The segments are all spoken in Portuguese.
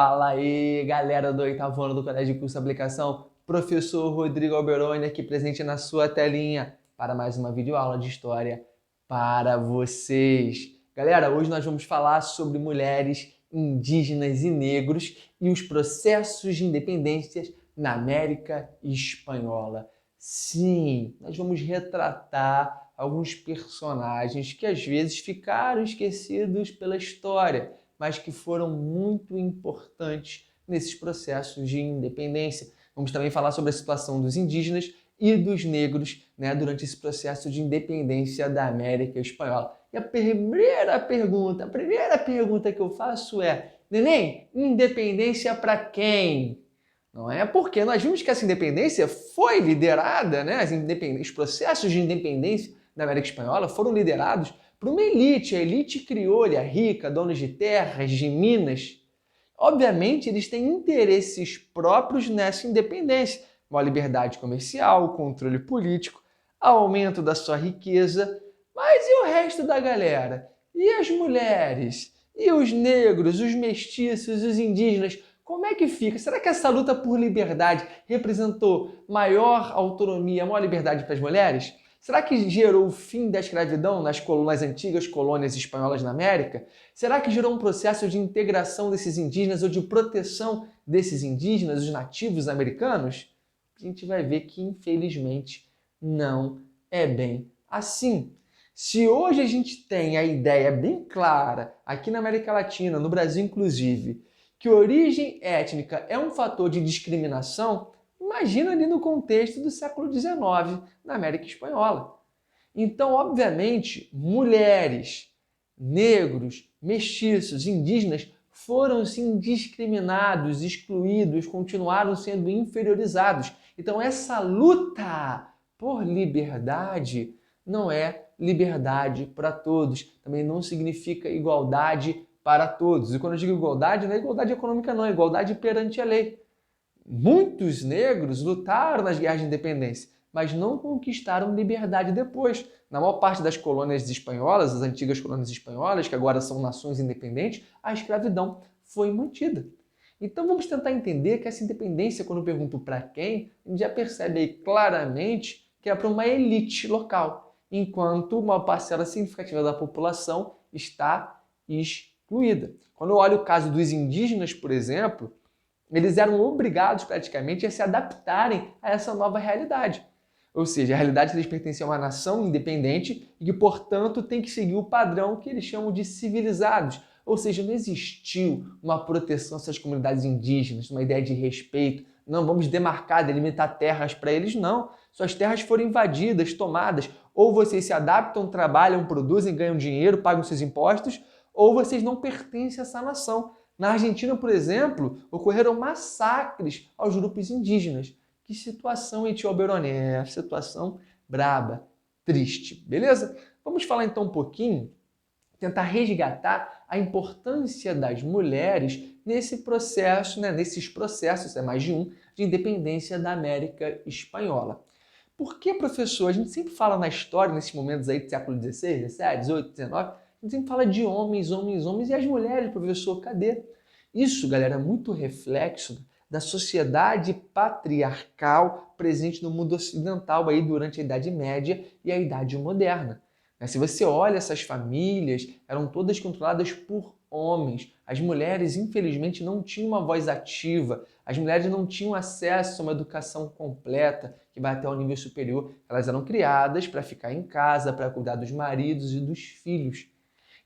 Fala aí, galera do oitavo ano do Colégio de Curso de Aplicação. Professor Rodrigo Alberoni aqui presente na sua telinha para mais uma videoaula de história para vocês. Galera, hoje nós vamos falar sobre mulheres indígenas e negros e os processos de independência na América Espanhola. Sim, nós vamos retratar alguns personagens que às vezes ficaram esquecidos pela história, mas que foram muito importantes nesses processos de independência. Vamos também falar sobre a situação dos indígenas e dos negros, né, durante esse processo de independência da América Espanhola. E a primeira pergunta que eu faço é: neném, independência para quem? Não é? Porque nós vimos que essa independência foi liderada, né? Os processos de independência da América Espanhola foram liderados por uma elite, a elite crioula, rica, donos de terras, de minas. Obviamente, eles têm interesses próprios nessa independência, uma liberdade comercial, controle político, aumento da sua riqueza. Mas e o resto da galera? E as mulheres? E os negros, os mestiços, os indígenas? Como é que fica? Será que essa luta por liberdade representou maior autonomia, maior liberdade para as mulheres? Será que gerou o fim da escravidão nas antigas colônias espanholas na América? Será que gerou um processo de integração desses indígenas ou de proteção desses indígenas, os nativos americanos? A gente vai ver que, infelizmente, não é bem assim. Se hoje a gente tem a ideia bem clara, aqui na América Latina, no Brasil inclusive, que origem étnica é um fator de discriminação, imagina ali no contexto do século XIX, na América Espanhola. Então, obviamente, mulheres, negros, mestiços, indígenas foram sim discriminados, excluídos, continuaram sendo inferiorizados. Então, essa luta por liberdade não é liberdade para todos. Também não significa igualdade para todos. E quando eu digo igualdade, não é igualdade econômica, não, é igualdade perante a lei. Muitos negros lutaram nas guerras de independência, mas não conquistaram liberdade depois. Na maior parte das colônias espanholas, as antigas colônias espanholas, que agora são nações independentes, a escravidão foi mantida. Então vamos tentar entender que essa independência, quando eu pergunto para quem, a gente já percebe aí claramente que é para uma elite local, enquanto uma parcela significativa da população está excluída. Quando eu olho o caso dos indígenas, por exemplo, eles eram obrigados praticamente a se adaptarem a essa nova realidade. Ou seja, a realidade que eles pertenciam a uma nação independente e que, portanto, tem que seguir o padrão que eles chamam de civilizados. Ou seja, não existiu uma proteção a essas comunidades indígenas, uma ideia de respeito. Não, vamos demarcar, delimitar terras para eles, não. Suas terras foram invadidas, tomadas. Ou vocês se adaptam, trabalham, produzem, ganham dinheiro, pagam seus impostos, ou vocês não pertencem a essa nação. Na Argentina, por exemplo, ocorreram massacres aos grupos indígenas. Que situação, hein, tio Alberoni? É, situação braba, triste, beleza? Vamos falar então um pouquinho, tentar resgatar a importância das mulheres nesse processo, né, nesses processos, é mais de um, de independência da América Espanhola. Por que, professor, a gente sempre fala na história, nesses momentos aí do século XVI, XVII, XVIII, XIX, a gente sempre fala de homens, homens, homens, e as mulheres, professor, cadê? Isso, galera, é muito reflexo da sociedade patriarcal presente no mundo ocidental aí durante a Idade Média e a Idade Moderna. Se você olha essas famílias, eram todas controladas por homens. As mulheres, infelizmente, não tinham uma voz ativa. As mulheres não tinham acesso a uma educação completa, que vai até o nível superior. Elas eram criadas para ficar em casa, para cuidar dos maridos e dos filhos.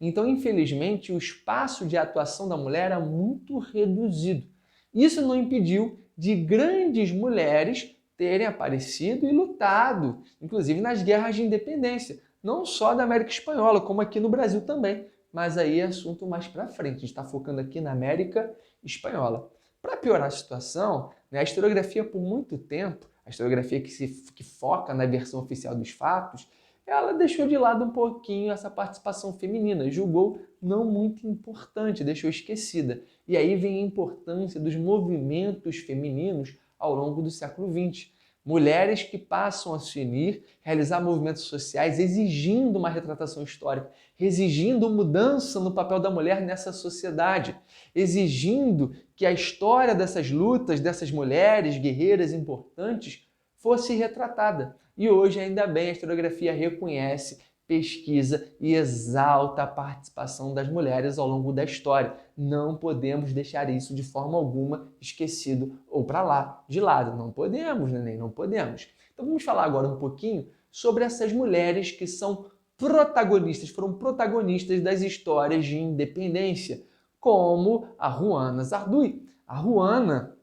Então, infelizmente, o espaço de atuação da mulher era muito reduzido. Isso não impediu de grandes mulheres terem aparecido e lutado, inclusive nas guerras de independência, não só da América Espanhola, como aqui no Brasil também. Mas aí é assunto mais para frente, a gente está focando aqui na América Espanhola. Para piorar a situação, né, a historiografia por muito tempo, a historiografia que foca na versão oficial dos fatos, ela deixou de lado um pouquinho essa participação feminina, julgou não muito importante, deixou esquecida. E aí vem a importância dos movimentos femininos ao longo do século XX. Mulheres que passam a se unir, realizar movimentos sociais exigindo uma retratação histórica, exigindo mudança no papel da mulher nessa sociedade, exigindo que a história dessas lutas, dessas mulheres guerreiras importantes, fosse retratada. E hoje, ainda bem, a historiografia reconhece, pesquisa e exalta a participação das mulheres ao longo da história. Não podemos deixar isso de forma alguma esquecido ou para lá, de lado. Não podemos, neném, não podemos. Então vamos falar agora um pouquinho sobre essas mulheres que são protagonistas, foram protagonistas das histórias de independência, como a Juana Zardui. A Juana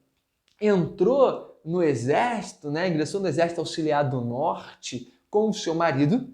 entrou no exército, ingressou no exército auxiliar do norte com o seu marido.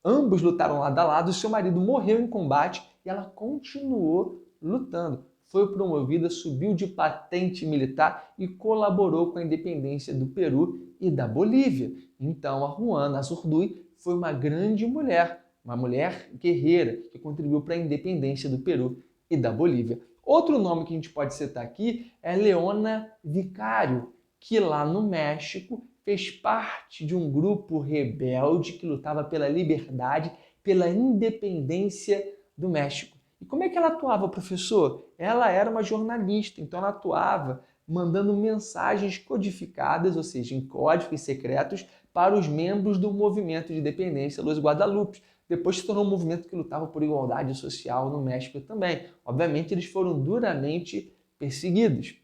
Ambos lutaram lado a lado, seu marido morreu em combate e ela continuou lutando. Foi promovida, subiu de patente militar e colaborou com a independência do Peru e da Bolívia. Então a Juana Zardui foi uma grande mulher, uma mulher guerreira que contribuiu para a independência do Peru e da Bolívia. Outro nome que a gente pode citar aqui é Leona Vicario, que lá no México fez parte de um grupo rebelde que lutava pela liberdade, pela independência do México. E como é que ela atuava, professor? Ela era uma jornalista, então ela atuava mandando mensagens codificadas, ou seja, em códigos secretos, para os membros do movimento de independência Los Guadalupe. Depois se tornou um movimento que lutava por igualdade social no México também. Obviamente, eles foram duramente perseguidos.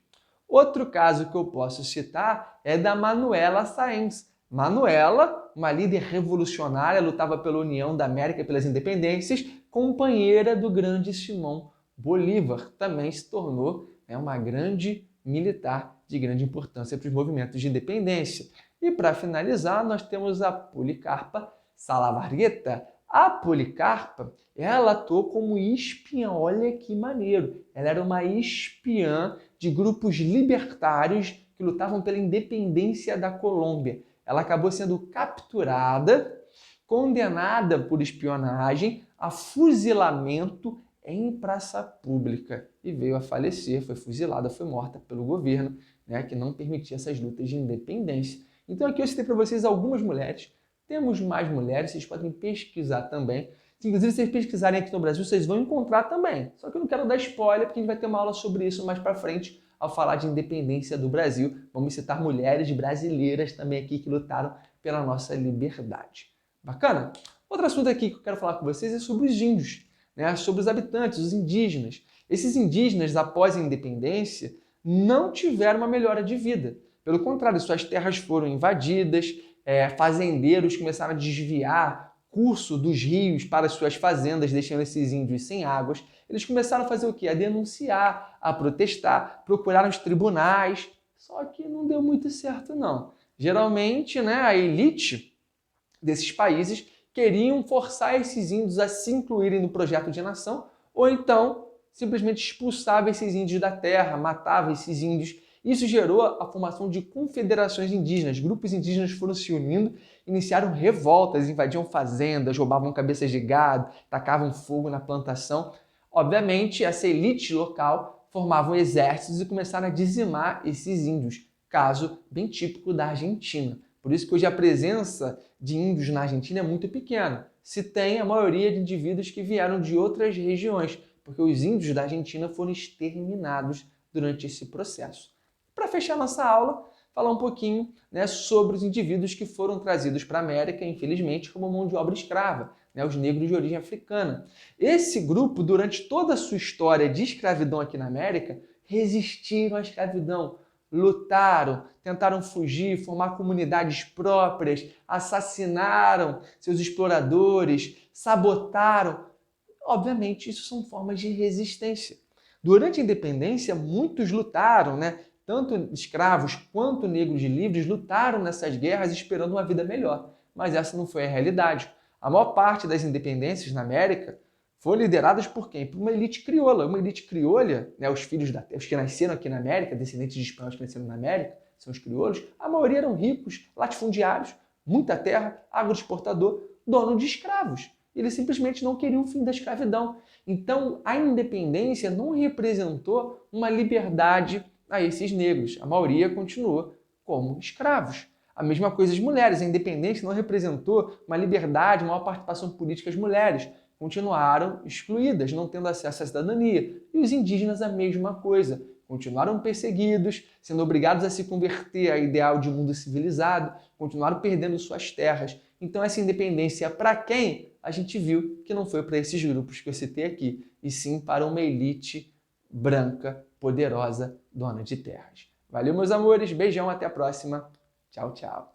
Outro caso que eu posso citar é da Manuela Sáenz. Manuela, uma líder revolucionária, lutava pela União da América e pelas independências, companheira do grande Simão Bolívar. Também se tornou uma grande militar de grande importância para os movimentos de independência. E para finalizar, nós temos a Policarpa Salavarrieta. A Policarpa, ela atuou como espiã, olha que maneiro. Ela era uma espiã de grupos libertários que lutavam pela independência da Colômbia. Ela acabou sendo capturada, condenada por espionagem a fuzilamento em praça pública e veio a falecer, foi fuzilada, foi morta pelo governo, que não permitia essas lutas de independência. Então aqui eu citei para vocês algumas mulheres. Temos mais mulheres, vocês podem pesquisar também. Inclusive, se vocês pesquisarem aqui no Brasil, vocês vão encontrar também. Só que eu não quero dar spoiler, porque a gente vai ter uma aula sobre isso mais para frente, ao falar de independência do Brasil. Vamos citar mulheres brasileiras também aqui que lutaram pela nossa liberdade. Bacana? Outro assunto aqui que eu quero falar com vocês é sobre os índios, sobre os habitantes, os indígenas. Esses indígenas, após a independência, não tiveram uma melhora de vida. Pelo contrário, suas terras foram invadidas, fazendeiros começaram a desviar curso dos rios para as suas fazendas, deixando esses índios sem águas. Eles começaram a fazer o quê? A denunciar, a protestar, procuraram os tribunais, só que não deu muito certo não. Geralmente, a elite desses países queriam forçar esses índios a se incluírem no projeto de nação, ou então simplesmente expulsava esses índios da terra, matava esses índios. Isso gerou a formação de confederações indígenas. Grupos indígenas foram se unindo, iniciaram revoltas, invadiam fazendas, roubavam cabeças de gado, tacavam fogo na plantação. Obviamente, essa elite local formavam exércitos e começaram a dizimar esses índios, caso bem típico da Argentina. Por isso que hoje a presença de índios na Argentina é muito pequena. Se tem a maioria de indivíduos que vieram de outras regiões, porque os índios da Argentina foram exterminados durante esse processo. Para fechar nossa aula, falar um pouquinho sobre os indivíduos que foram trazidos para a América, infelizmente, como mão de obra escrava, os negros de origem africana. Esse grupo, durante toda a sua história de escravidão aqui na América, resistiram à escravidão, lutaram, tentaram fugir, formar comunidades próprias, assassinaram seus exploradores, sabotaram. Obviamente, isso são formas de resistência. Durante a independência, muitos lutaram, tanto escravos quanto negros livres lutaram nessas guerras esperando uma vida melhor. Mas essa não foi a realidade. A maior parte das independências na América foram lideradas por quem? Por uma elite crioula. Uma elite criolha, os filhos os que nasceram aqui na América, descendentes de espanhóis que nasceram na América, são os crioulos, a maioria eram ricos, latifundiários, muita terra, agroexportador, dono de escravos. Eles simplesmente não queriam o fim da escravidão. Então, a independência não representou uma liberdade a esses negros. A maioria continuou como escravos. A mesma coisa as mulheres. A independência não representou uma liberdade, uma maior participação política às mulheres. Continuaram excluídas, não tendo acesso à cidadania. E os indígenas a mesma coisa. continuaram perseguidos, sendo obrigados a se converter ao ideal de mundo civilizado, continuaram perdendo suas terras. Então essa independência para quem? A gente viu que não foi para esses grupos que eu citei aqui, e sim para uma elite branca, poderosa, dona de terras. Valeu, meus amores, beijão, até a próxima. Tchau, tchau.